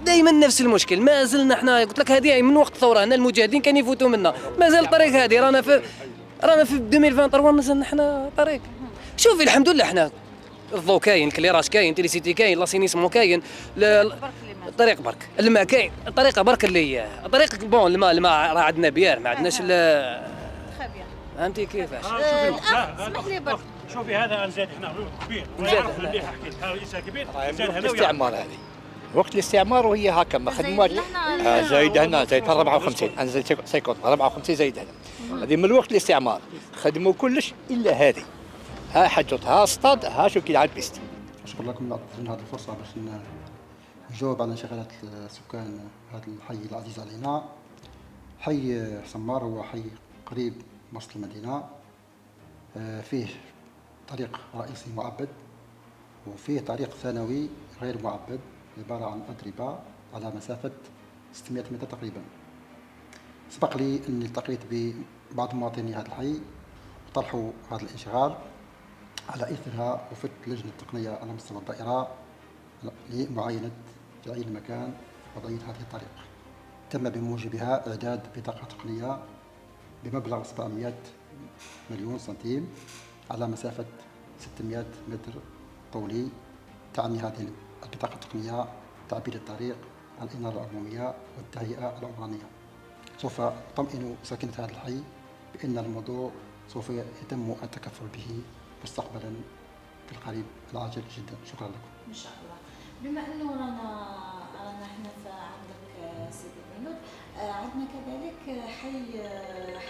دائما نفس المشكل، ما زلنا احنا قلت لك هذه من وقت الثوره هنا المجاهدين كانوا يفوتوا منا، مازال الطريق هذه رانا في 2023 مازلنا احنا طريق. شوفي الحمد لله احنا الضوء كاين، الكليراج كاين، تيليسيتي كاين، لاسينيسمون كاين، الطريق برك، الماء كاين، الطريقه برك اللي الطريق بون الماء راه عندنا بيار، ما عندناش فهمتي كيفاش؟ اسمح لي برك. شوفي هذا نزاد هنا كبير، نزاد مليح حكيت هذا انسان كبير، وقت الاستعمار هذه، وقت الاستعمار وهي هكا ما خدموهاش. زايد هنا زايد 54 انا زايد 54 زايد هنا. هذه من وقت الاستعمار خدموا كلش الا هذه. ها حجرت ها اصطاد ها شو كي عاد بيست. شكرا لكم على هذه الفرصه باش نجاوب على انشغالات سكان هذا الحي العزيز علينا. حي سمار هو حي قريب وسط المدينه، فيه طريق رئيسي معبد وفيه طريق ثانوي غير معبد عباره عن اتربه على مسافه 600 متر تقريبا. سبق لي اني التقيت ببعض مواطني هذا الحي وطرحوا هذا الانشغال، على اثرها وفدت لجنه تقنيه على مستوى الدائره لمعاينه تعيين المكان وضعيه هذه الطريق. تم بموجبها اعداد بطاقه تقنيه بمبلغ 700 مليون سنتيم على مسافه 600 متر طولي. تعني هذه البطاقه التقنيه تعبير الطريق، الاناره العموميه والتهيئه العمرانيه. سوف اطمئن ساكنه هذا الحي بان الموضوع سوف يتم التكفل به مستقبلا في القريب العاجل جدا. شكرا لكم. ان شاء الله. بما انه رانا احنا في عندك سيدي بنود، عندنا كذلك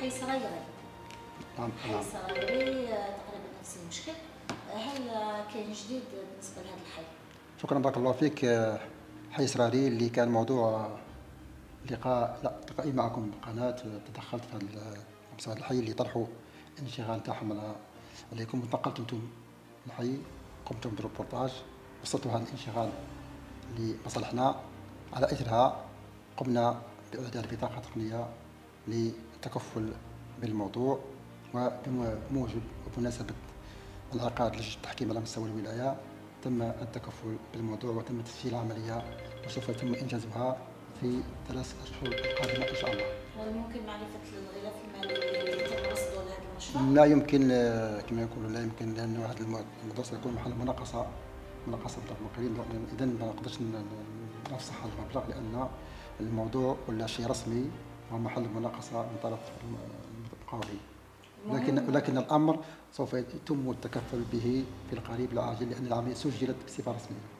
حي سرايري. نعم. حي سرايري تقريبا نفس المشكل. هل كاين جديد بالنسبه لهذا الحي؟ شكرا بارك الله فيك. حي سراري اللي كان موضوع لقائي معكم بالقناه، تدخلت في هذا الحي اللي طرحوا الانشغال تاعهم عليكم وتنقلتم انتم الحي، قمتم بالروبورتاج، وصلتوا هذا الانشغال لمصالحنا. على اثرها قمنا باعداد بطاقه تقنيه للتكفل بالموضوع، وبموجب وبمناسبه انعقاد لجنه التحكيم على مستوى الولايه تم التكفل بالموضوع وتم تسجيل العمليه وسوف يتم انجازها في 3 أشهر القادمه ان شاء الله. هل ممكن معرفه الغلاف المالي اللي يتم رصده لهذا المشروع؟ لا يمكن، كما يقولون لا يمكن، لانه هذا الموضوع سيكون محل مناقصه بالمقرين. اذا ما نقدرش نفصح هذا المبلغ لان الموضوع ولا شيء رسمي ومحل مناقصه من طرف المقاولين. ولكن الامر سوف يتم التكفل به في القريب العاجل لان العمليه سجلت بصفه رسميه.